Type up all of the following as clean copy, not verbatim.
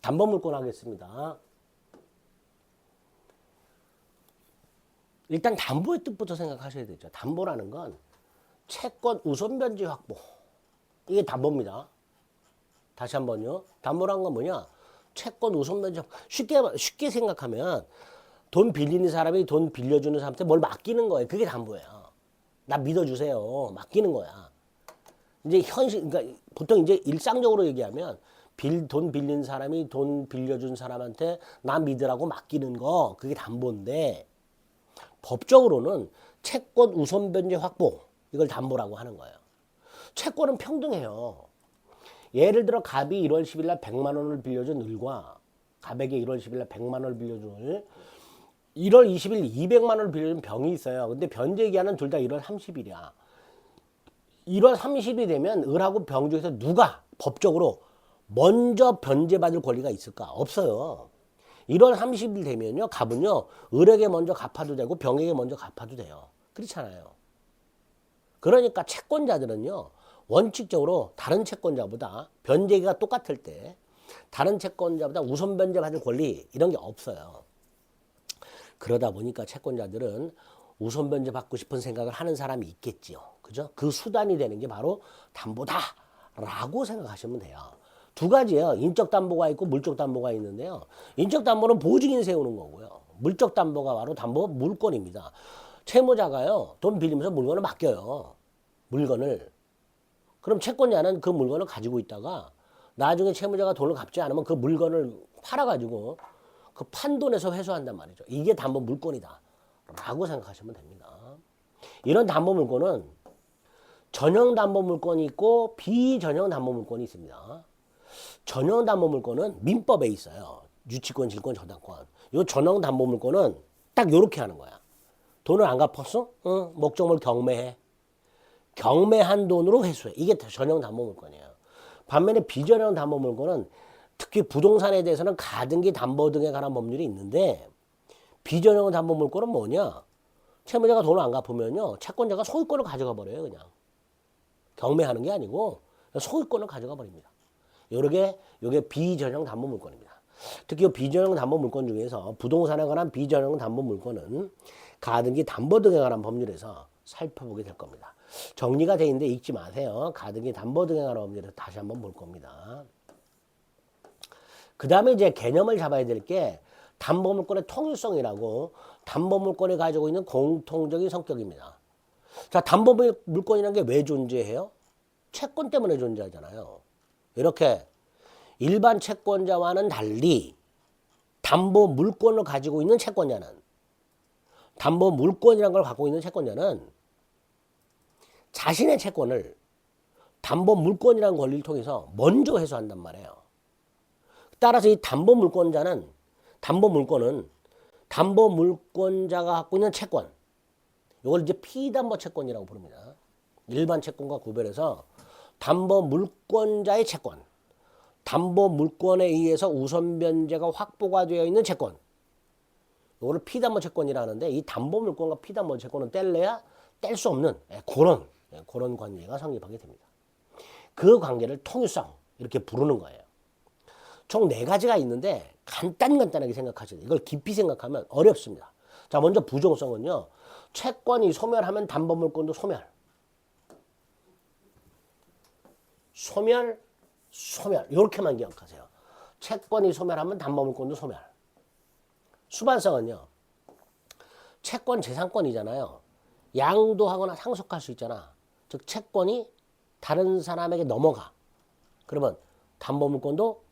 담보물권 하겠습니다. 일단 담보의 뜻부터 생각하셔야 되죠. 담보라는 건 채권 우선 변제 확보. 이게 담보입니다. 다시 한번요. 담보라는 건 뭐냐? 채권 우선 변제. 쉽게 생각하면 돈 빌리는 사람이 돈 빌려주는 사람한테 뭘 맡기는 거예요. 그게 담보예요. 나 믿어주세요. 맡기는 거야. 이제 그러니까 보통 이제 일상적으로 얘기하면 돈 빌린 사람이 돈 빌려준 사람한테 나 믿으라고 맡기는 거, 그게 담보인데, 법적으로는 채권 우선 변제 확보, 이걸 담보라고 하는 거예요. 채권은 평등해요. 예를 들어 갑이 1월 10일 날 100만 원을 빌려준 을과 갑에게 1월 10일 날 100만 원을 빌려준 을, 1월 20일 200만 원을 빌려준 병이 있어요. 근데 변제 기한은 둘 다 1월 30일이야. 1월 30일이 되면 을하고 병 중에서 누가 법적으로 먼저 변제받을 권리가 있을까? 없어요. 1월 30일 되면요, 갑은요, 을에게 먼저 갚아도 되고 병에게 먼저 갚아도 돼요. 그렇잖아요. 그러니까 채권자들은요, 원칙적으로 다른 채권자보다 변제기가 똑같을 때 다른 채권자보다 우선 변제받을 권리 이런 게 없어요. 그러다 보니까 채권자들은 우선 변제 받고 싶은 생각을 하는 사람이 있겠지요. 그죠? 그 수단이 되는 게 바로 담보다라고 생각하시면 돼요. 두 가지예요. 인적 담보가 있고 물적 담보가 있는데요. 인적 담보는 보증인 세우는 거고요. 물적 담보가 바로 담보 물권입니다. 채무자가요, 돈 빌리면서 물건을 맡겨요. 물건을. 그럼 채권자는 그 물건을 가지고 있다가 나중에 채무자가 돈을 갚지 않으면 그 물건을 팔아가지고 그 판돈에서 회수한단 말이죠. 이게 담보 물권이다 라고 생각하시면 됩니다. 이런 담보 물권은 전형 담보 물권이 있고 비전형 담보 물권이 있습니다. 전형 담보 물권은 민법에 있어요. 유치권, 질권, 저당권. 이 전형 담보 물권은 딱 요렇게 하는 거야. 돈을 안 갚았어? 응, 목적물 경매해. 경매한 돈으로 회수해. 이게 전형 담보 물권이에요. 반면에 비전형 담보 물권은 특히 부동산에 대해서는 가등기 담보 등에 관한 법률이 있는데, 비전형 담보 물권은 뭐냐? 채무자가 돈을 안 갚으면요, 채권자가 소유권을 가져가 버려요. 그냥 경매하는 게 아니고 소유권을 가져가 버립니다. 요게 비전형 담보 물권입니다. 특히 비전형 담보 물권 중에서 부동산에 관한 비전형 담보 물권은 가등기 담보 등에 관한 법률에서 살펴보게 될 겁니다. 정리가 돼 있는데 읽지 마세요. 가등기 담보 등에 관한 법률에서 다시 한번 볼 겁니다. 그 다음에 이제 개념을 잡아야 될 게 담보물권의 통일성이라고, 담보물권이 가지고 있는 공통적인 성격입니다. 자, 담보물권이라는 게 왜 존재해요? 채권 때문에 존재하잖아요. 이렇게 일반 채권자와는 달리 담보물권을 가지고 있는 채권자는, 담보물권이라는 걸 갖고 있는 채권자는 자신의 채권을 담보물권이라는 권리를 통해서 먼저 회수한단 말이에요. 따라서 이 담보물권은 담보물권자가 갖고 있는 채권, 이걸 이제 피담보 채권이라고 부릅니다. 일반 채권과 구별해서 담보물권자의 채권, 담보물권에 의해서 우선 변제가 확보가 되어 있는 채권, 이거를 피담보 채권이라 하는데, 이 담보물권과 피담보 채권은 뗄래야 뗄 수 없는 그런 관계가 성립하게 됩니다. 그 관계를 통일성 이렇게 부르는 거예요. 총 4가지가 있는데 간단하게 생각하셔야 돼요. 이걸 깊이 생각하면 어렵습니다. 자, 먼저 부정성은요, 채권이 소멸하면 담보물권도 소멸 이렇게만 기억하세요. 채권이 소멸하면 담보물권도 소멸. 수반성은요, 채권 재산권이잖아요. 양도하거나 상속할 수 있잖아. 즉 채권이 다른 사람에게 넘어가. 그러면 담보물권도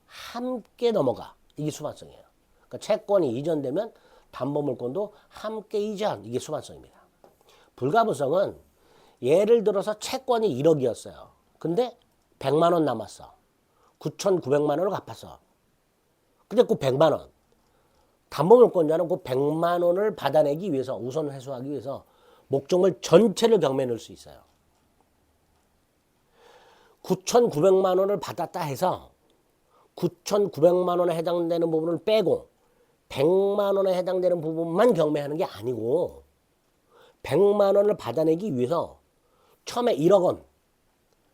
함께 넘어가. 이게 수반성이에요. 그러니까 채권이 이전되면 담보물권도 함께 이전. 이게 수반성입니다. 불가분성은 예를 들어서 채권이 1억이었어요. 근데 100만 원 남았어. 9,900만 원을 갚았어. 근데 그 100만 원. 담보물권자는 그 100만 원을 받아내기 위해서, 우선 회수하기 위해서 목적물 전체를 경매에 넣을 수 있어요. 9,900만 원을 받았다 해서 9,900만 원에 해당되는 부분을 빼고 100만 원에 해당되는 부분만 경매하는 게 아니고, 100만 원을 받아내기 위해서 처음에 1억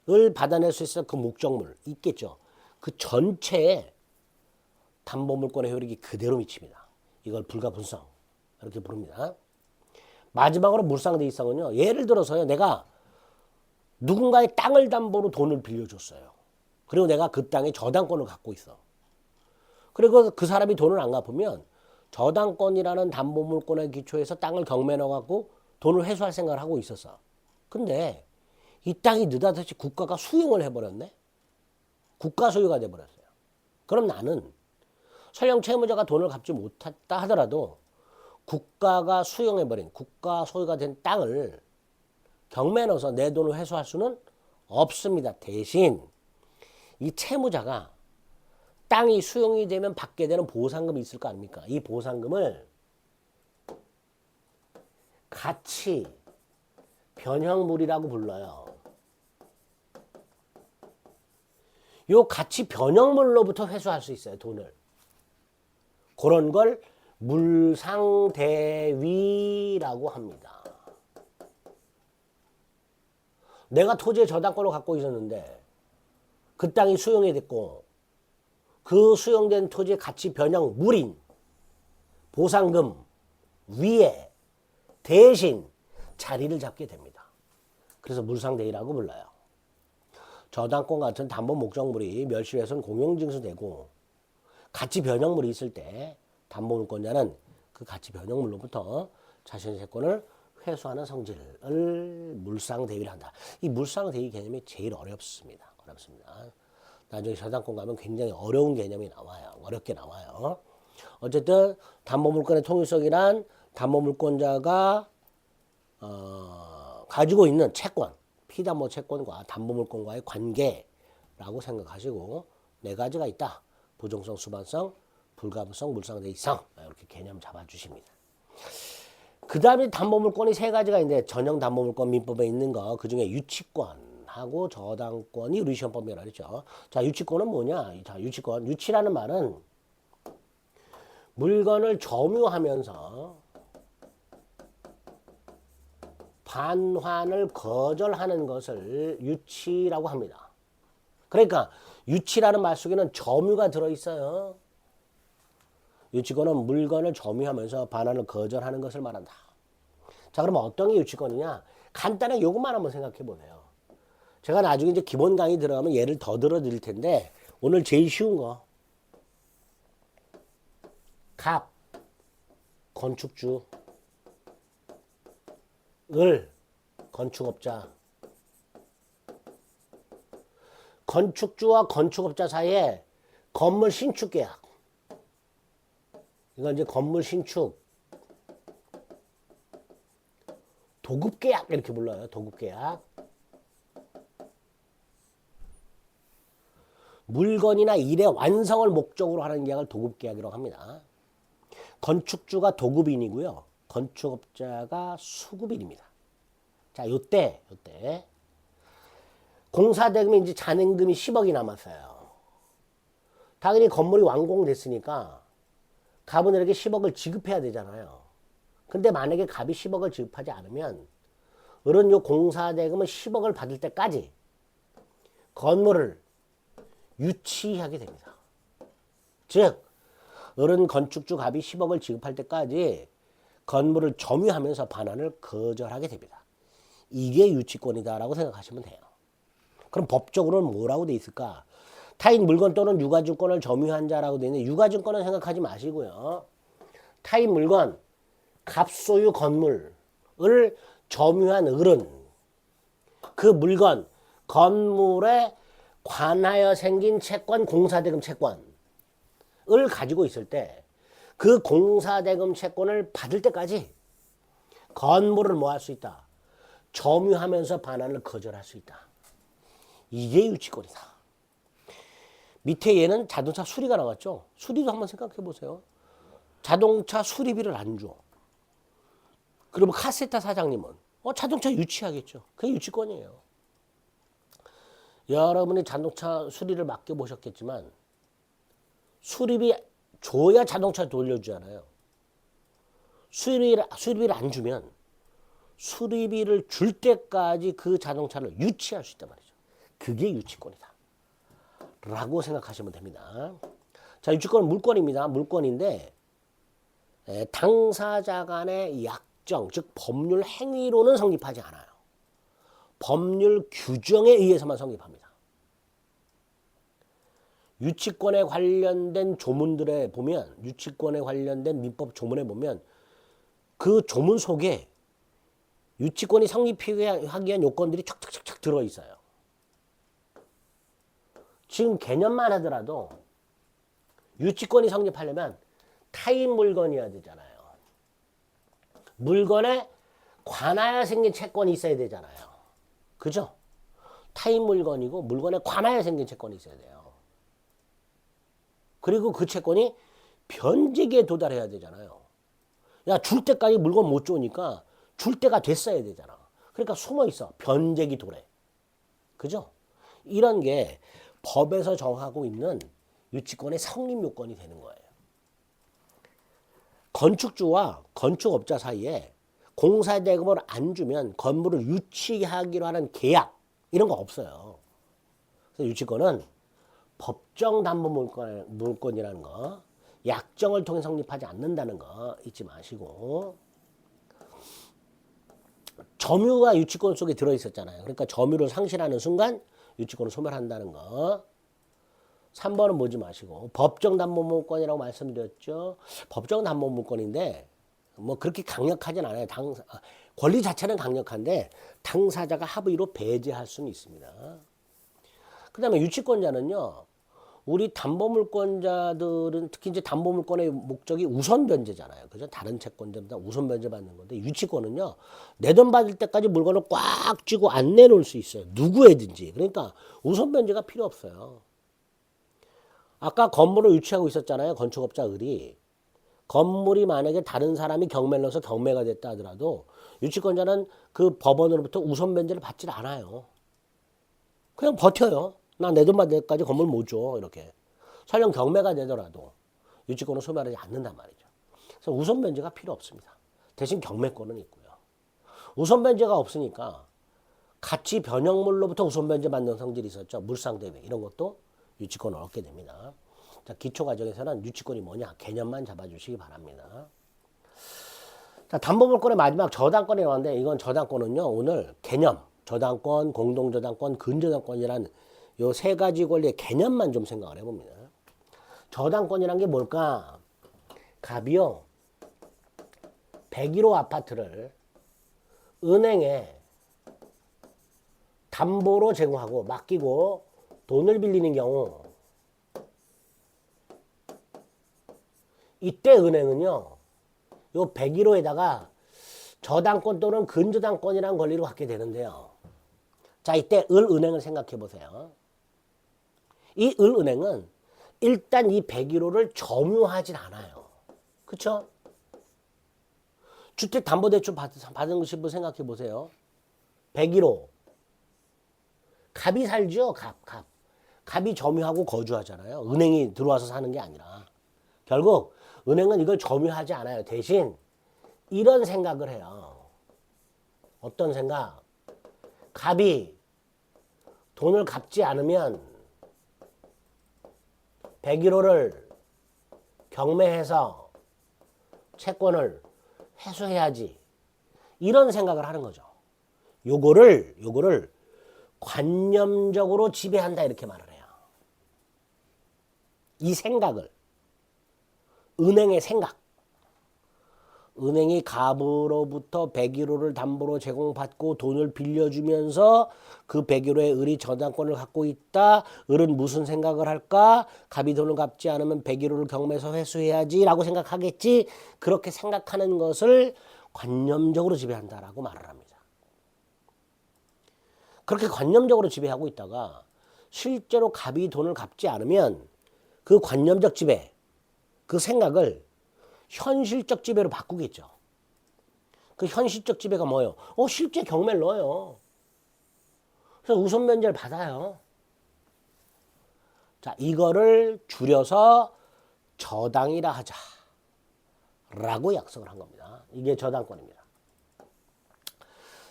원을 받아낼 수 있어 그 목적물 있겠죠. 그 전체에 담보물권의 효력이 그대로 미칩니다. 이걸 불가분성 이렇게 부릅니다. 마지막으로 물상대위성은요. 예를 들어서요. 내가 누군가의 땅을 담보로 돈을 빌려줬어요. 그리고 내가 그 땅에 저당권을 갖고 있어. 그리고 그 사람이 돈을 안 갚으면 저당권이라는 담보물권의 기초에서 땅을 경매해갖고 돈을 회수할 생각을 하고 있었어. 근데 이 땅이 느닷없이 국가가 수용을 해버렸네. 국가 소유가 돼버렸어요. 그럼 나는 설령 채무자가 돈을 갚지 못했다 하더라도 국가가 수용해버린 국가 소유가 된 땅을 경매에 넣어서 내 돈을 회수할 수는 없습니다. 대신 이 채무자가 땅이 수용이 되면 받게 되는 보상금이 있을 거 아닙니까? 이 보상금을 가치 변형물이라고 불러요. 요 가치 변형물로부터 회수할 수 있어요. 돈을. 그런 걸 물상대위라고 합니다. 내가 토지의 저당권을 갖고 있었는데 그 땅이 수용이 됐고 그 수용된 토지의 가치 변형물인 보상금 위에 대신 자리를 잡게 됩니다. 그래서 물상대위라고 불러요. 저당권 같은 담보 목적물이 멸실해서는 공용징수되고 가치 변형물이 있을 때 담보물권자는 그 가치 변형물로부터 자신의 채권을 회수하는 성질을 물상대위를 한다. 이 물상대위 개념이 제일 어렵습니다. 나중에 저당권 가면 굉장히 어려운 개념이 나와요. 어렵게 나와요. 어쨌든 담보물권의 통일성이란 담보물권자가 가지고 있는 채권, 피담보 채권과 담보물권과의 관계라고 생각하시고 네 가지가 있다. 부종성, 수반성, 불가분성, 물상대위성 이렇게 개념 잡아주십니다. 그 다음에 담보물권이 세 가지가 있는데 전형 담보물권 민법에 있는 거 그중에 유치권하고 저당권이 우리 시험법이라고 그랬죠. 자, 유치권은 뭐냐? 자, 유치라는 말은 물건을 점유하면서 반환을 거절하는 것을 유치라고 합니다. 그러니까 유치라는 말 속에는 점유가 들어있어요. 유치권은 물건을 점유하면서 반환을 거절하는 것을 말한다. 자, 그러면 어떤 게 유치권이냐? 간단하게 이것만 한번 생각해 보세요. 제가 나중에 이제 기본 강의 들어가면 예를 더 들어드릴 텐데 오늘 제일 쉬운 거. 갑, 건축주, 을, 건축업자. 건축주와 건축업자 사이에 건물 신축 계약. 이건 이제 건물 신축. 도급 계약 이렇게 불러요. 도급 계약. 물건이나 일의 완성을 목적으로 하는 계약을 도급 계약이라고 합니다. 건축주가 도급인이고요. 건축업자가 수급인입니다. 자, 요때 공사대금이 이제 잔행금이 10억이 남았어요. 당연히 건물이 완공됐으니까 갑은에게 10억을 지급해야 되잖아요. 근데 만약에 갑이 10억을 지급하지 않으면 을은 요 공사대금은 10억을 받을 때까지 건물을 유치하게 됩니다. 즉 을은 건축주 갑이 10억을 지급할 때까지 건물을 점유하면서 반환을 거절하게 됩니다. 이게 유치권이다라고 생각하시면 돼요. 그럼 법적으로는 뭐라고 돼 있을까? 타인 물건 또는 유가증권을 점유한 자라고 돼 있는데 유가증권은 생각하지 마시고요. 타인 물건, 갑소유 건물을 점유한 을은 그 물건, 건물에 관하여 생긴 채권, 공사대금 채권을 가지고 있을 때 그 공사대금 채권을 받을 때까지 건물을 뭐 할 수 있다? 점유하면서 반환을 거절할 수 있다. 이게 유치권이다. 밑에 얘는 자동차 수리가 나왔죠. 수리도 한번 생각해 보세요. 자동차 수리비를 안 줘. 그러면 카세타 사장님은 자동차 유치하겠죠. 그게 유치권이에요. 여러분이 자동차 수리를 맡겨보셨겠지만 수리비 줘야 자동차 돌려주잖아요. 수리비를 안 주면 수리비를 줄 때까지 그 자동차를 유치할 수 있단 말이죠. 그게 유치권이다 라고 생각하시면 됩니다. 자, 유치권은 물권입니다. 물권인데 당사자 간의 약정, 즉 법률 행위로는 성립하지 않아요. 법률 규정에 의해서만 성립합니다. 유치권에 관련된 조문들에 보면, 유치권에 관련된 민법 조문에 보면 그 조문 속에 유치권이 성립하기 위한 요건들이 촥촥촥촥 들어있어요. 지금 개념만 하더라도 유치권이 성립하려면 타인 물건이어야 되잖아요. 물건에 관하여 생긴 채권이 있어야 되잖아요. 그죠? 타인 물건이고 물건에 관하여 생긴 채권이 있어야 돼요. 그리고 그 채권이 변제기에 도달해야 되잖아요. 야, 줄 때까지 물건 못 주니까 줄 때가 됐어야 되잖아. 그러니까 숨어 있어. 변제기 도래. 그죠? 이런 게 법에서 정하고 있는 유치권의 성립 요건이 되는 거예요. 건축주와 건축업자 사이에 공사대금을 안 주면 건물을 유치하기로 하는 계약 이런 거 없어요. 그래서 유치권은 법정 담보 물권이라는 거, 약정을 통해 성립하지 않는다는 거 잊지 마시고, 점유가 유치권 속에 들어있었잖아요. 그러니까 점유를 상실하는 순간 유치권을 소멸한다는 거. 3번은 보지 마시고, 법정 담보 물권이라고 말씀드렸죠. 법정 담보 물권인데 뭐 그렇게 강력하진 않아요. 권리 자체는 강력한데 당사자가 합의로 배제할 수는 있습니다. 그 다음에 유치권자는요, 우리 담보물권자들은 특히 이제 담보물권의 목적이 우선 변제잖아요. 그죠? 다른 채권자보다 우선 변제 받는 건데, 유치권은요, 내 돈 받을 때까지 물건을 꽉 쥐고 안 내놓을 수 있어요. 누구에든지. 그러니까 우선 변제가 필요 없어요. 아까 건물을 유치하고 있었잖아요. 건축업자 을이. 건물이 만약에 다른 사람이 경매를 넣어서 경매가 됐다 하더라도 유치권자는 그 법원으로부터 우선 변제를 받질 않아요. 그냥 버텨요. 나 내 돈 받을 때까지 건물 못 줘. 이렇게. 설령 경매가 되더라도 유치권을 소멸하지 않는단 말이죠. 그래서 우선 변제가 필요 없습니다. 대신 경매권은 있고요. 우선 변제가 없으니까 가치 변형물로부터 우선 변제 받는 성질이 있었죠. 물상대비 이런 것도 유치권을 얻게 됩니다. 자, 기초 과정에서는 유치권이 뭐냐 개념만 잡아주시기 바랍니다. 자, 담보물권의 마지막 저당권이 나왔는데, 이건 저당권은요, 오늘 개념, 저당권, 공동저당권, 근저당권이라는 요 세 가지 권리의 개념만 좀 생각을 해봅니다. 저당권이란 게 뭘까? 갑이요, 101호 아파트를 은행에 담보로 제공하고 맡기고 돈을 빌리는 경우, 이때 은행은요, 요 101호에다가 저당권 또는 근저당권이라는 권리를 갖게 되는데요. 자, 이때 을은행을 생각해 보세요. 이 을은행은 일단 이 101호를 점유하진 않아요. 그쵸? 주택담보대출 받은 것이 뭐 생각해 보세요. 101호. 갑이 살죠? 갑. 갑이 점유하고 거주하잖아요. 은행이 들어와서 사는 게 아니라. 결국 은행은 이걸 점유하지 않아요. 대신 이런 생각을 해요. 어떤 생각? 갑이 돈을 갚지 않으면 101호를 경매해서 채권을 회수해야지. 이런 생각을 하는 거죠. 요거를 관념적으로 지배한다 이렇게 말을 해요. 이 생각을. 은행의 생각. 은행이 갑으로부터 101호를 담보로 제공받고 돈을 빌려주면서 그 101호의 을이 저당권을 갖고 있다. 을은 무슨 생각을 할까? 갑이 돈을 갚지 않으면 101호를 경매에서 회수해야지 라고 생각하겠지. 그렇게 생각하는 것을 관념적으로 지배한다라고 말을 합니다. 그렇게 관념적으로 지배하고 있다가 실제로 갑이 돈을 갚지 않으면 그 관념적 지배, 그 생각을 현실적 지배로 바꾸겠죠. 그 현실적 지배가 뭐예요? 실제 경매를 넣어요. 그래서 우선 변제를 받아요. 자, 이거를 줄여서 저당이라 하자. 라고 약속을 한 겁니다. 이게 저당권입니다.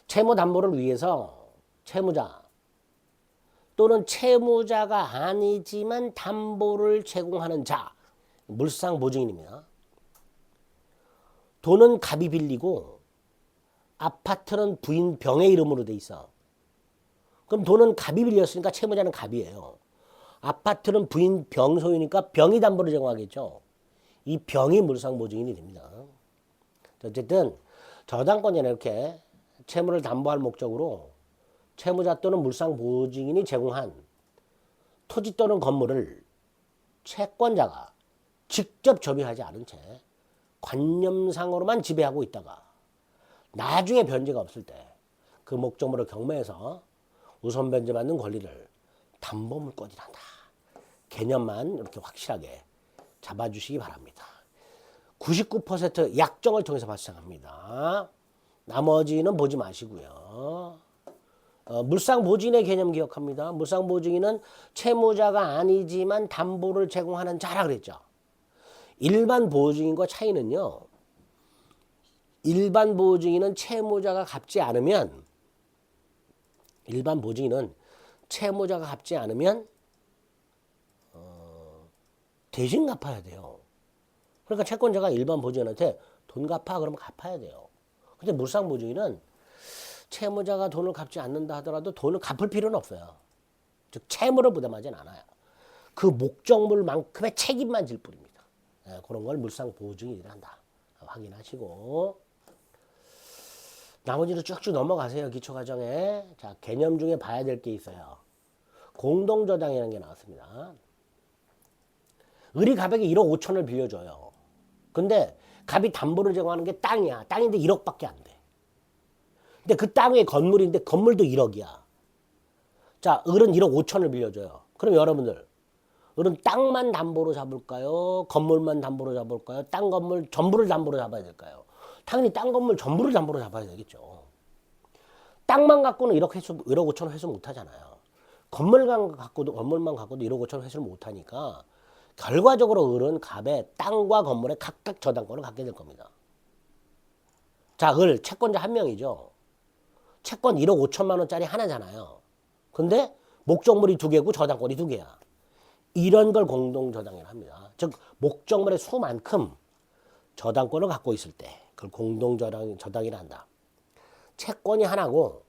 채무 담보를 위해서 채무자 또는 채무자가 아니지만 담보를 제공하는 자, 물상보증인입니다. 돈은 갑이 빌리고 아파트는 부인 병의 이름으로 돼 있어. 그럼 돈은 갑이 빌렸으니까 채무자는 갑이에요. 아파트는 부인 병 소유니까 병이 담보를 제공하겠죠. 이 병이 물상보증인이 됩니다. 어쨌든 저당권자는 이렇게 채무를 담보할 목적으로 채무자 또는 물상보증인이 제공한 토지 또는 건물을 채권자가 직접 점유하지 않은 채 관념상으로만 지배하고 있다가 나중에 변제가 없을 때 그 목적물을 경매해서 우선 변제받는 권리를 담보물권이란다. 개념만 이렇게 확실하게 잡아주시기 바랍니다. 99% 약정을 통해서 발생합니다. 나머지는 보지 마시고요. 물상보증인의 개념 기억합니다. 물상보증인은 채무자가 아니지만 담보를 제공하는 자라 그랬죠. 일반 보증인과 차이는요. 일반 보증인은 채무자가 갚지 않으면 대신 갚아야 돼요. 그러니까 채권자가 일반 보증인한테 돈 갚아 그러면 갚아야 돼요. 근데 물상보증인은 채무자가 돈을 갚지 않는다 하더라도 돈을 갚을 필요는 없어요. 즉 채무를 부담하진 않아요. 그 목적물만큼의 책임만 질 뿐입니다. 그런 걸 물상보증인이란다. 확인하시고 나머지로 쭉쭉 넘어가세요. 기초과정에. 자, 개념 중에 봐야 될 게 있어요. 공동저당이라는 게 나왔습니다. 을이 갑에게 1억 5천을 빌려줘요. 근데 갑이 담보를 제공하는 게 땅이야. 땅인데 1억밖에 안 돼. 근데 그 땅에 건물인데 건물도 1억이야. 자, 을은 1억 5천을 빌려줘요. 그럼 여러분들, 을은 땅만 담보로 잡을까요? 건물만 담보로 잡을까요? 땅, 건물 전부를 담보로 잡아야 될까요? 당연히 땅, 건물 전부를 담보로 잡아야 되겠죠. 땅만 갖고는 1억 5천 회수 못 하잖아요. 건물만 갖고도 1억 5천 회수를 못 하니까 결과적으로 을은 갑의 땅과 건물에 각각 저당권을 갖게 될 겁니다. 자, 을 채권자 한 명이죠. 채권 1억 5천만 원짜리 하나잖아요. 근데 목적물이 2개고 저당권이 2개야. 이런 걸 공동저당이라 합니다. 즉 목적물의 수만큼 저당권을 갖고 있을 때 그걸 공동저당이라 한다. 채권이 하나고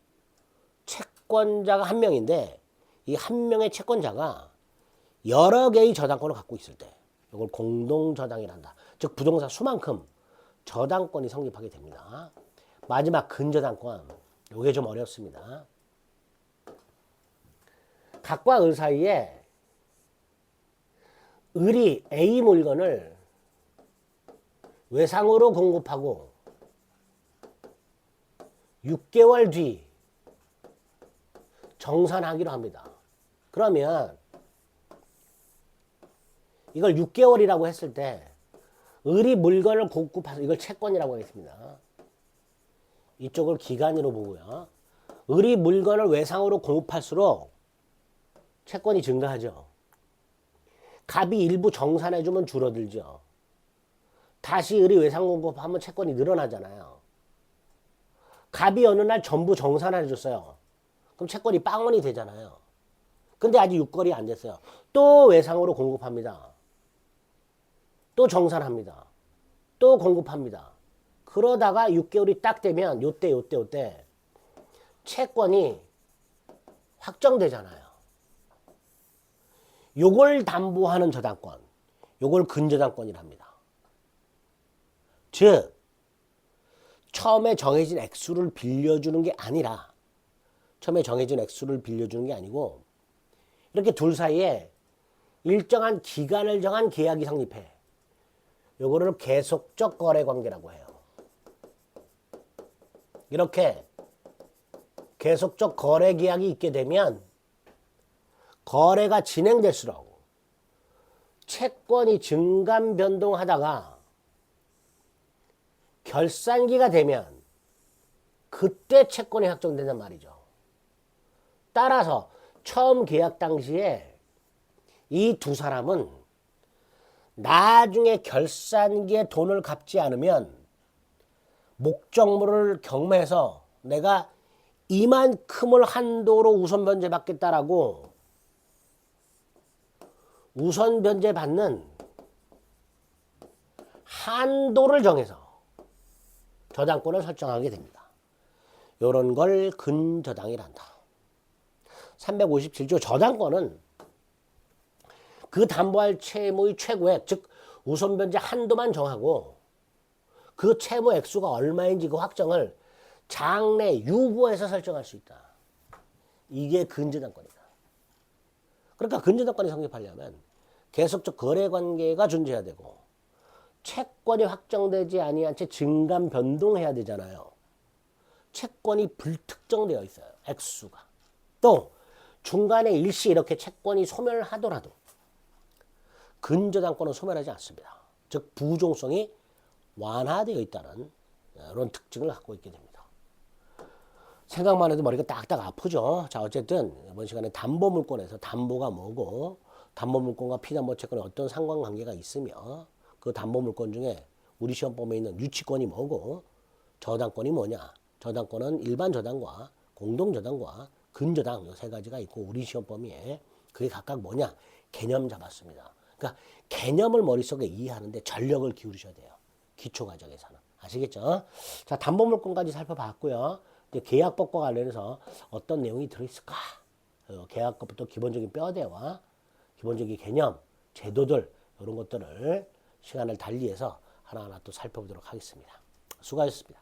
채권자가 한 명인데 이 한 명의 채권자가 여러 개의 저당권을 갖고 있을 때 이걸 공동저당이라 한다. 즉 부동산 수만큼 저당권이 성립하게 됩니다. 마지막 근저당권. 이게 좀 어렵습니다. 갑과 을 사이에 을이 A 물건을 외상으로 공급하고 6개월 뒤 정산하기로 합니다. 그러면 이걸 6개월이라고 했을 때 을이 물건을 공급해서 이걸 채권이라고 하겠습니다. 이쪽을 기간으로 보고요. 을이 물건을 외상으로 공급할수록 채권이 증가하죠. 갑이 일부 정산해주면 줄어들죠. 다시 을이 외상 공급하면 채권이 늘어나잖아요. 갑이 어느 날 전부 정산해줬어요. 그럼 채권이 빵원이 되잖아요. 근데 아직 6개월이 안 됐어요. 또 외상으로 공급합니다. 또 정산합니다. 또 공급합니다. 그러다가 6개월이 딱 되면 요때 채권이 확정되잖아요. 요걸 담보하는 저당권, 요걸 근저당권이라 합니다. 즉 처음에 정해진 액수를 빌려주는 게 아니라 아니고 이렇게 둘 사이에 일정한 기간을 정한 계약이 성립해. 요거를 계속적 거래 관계라고 해요. 이렇게 계속적 거래 계약이 있게 되면 거래가 진행될수록 채권이 증감 변동하다가 결산기가 되면 그때 채권이 확정된단 말이죠. 따라서 처음 계약 당시에 이 두 사람은 나중에 결산기에 돈을 갚지 않으면 목적물을 경매해서 내가 이만큼을 한도로 우선 변제 받겠다라고 우선 변제 받는 한도를 정해서 저당권을 설정하게 됩니다. 이런 걸 근저당이란다. 357조 저당권은 그 담보할 채무의 최고액, 즉 우선변제 한도만 정하고 그 채무 액수가 얼마인지 그 확정을 장래 유보해서 설정할 수 있다. 이게 근저당권이다. 그러니까 근저당권이 성립하려면 계속적 거래관계가 존재해야 되고 채권이 확정되지 아니한 채 증감 변동해야 되잖아요. 채권이 불특정되어 있어요. 액수가. 또 중간에 일시 이렇게 채권이 소멸하더라도 근저당권은 소멸하지 않습니다. 즉 부종성이 완화되어 있다는 이런 특징을 갖고 있게 됩니다. 생각만 해도 머리가 딱딱 아프죠. 자, 어쨌든 이번 시간에 담보물권에서 담보가 뭐고 담보물권과 피담보채권에 어떤 상관관계가 있으며 그 담보물권 중에 우리 시험 범위에 있는 유치권이 뭐고 저당권이 뭐냐. 저당권은 일반 저당과 공동 저당과 근저당 이 세 가지가 있고 우리 시험 범위에 그게 각각 뭐냐. 개념 잡았습니다. 그러니까 개념을 머릿속에 이해하는데 전력을 기울이셔야 돼요. 기초과정에서는. 아시겠죠? 자, 담보물권까지 살펴봤고요. 이제 계약법과 관련해서 어떤 내용이 들어있을까? 계약법부터 기본적인 뼈대와 기본적인 개념, 제도들 이런 것들을 시간을 달리해서 하나하나 또 살펴보도록 하겠습니다. 수고하셨습니다.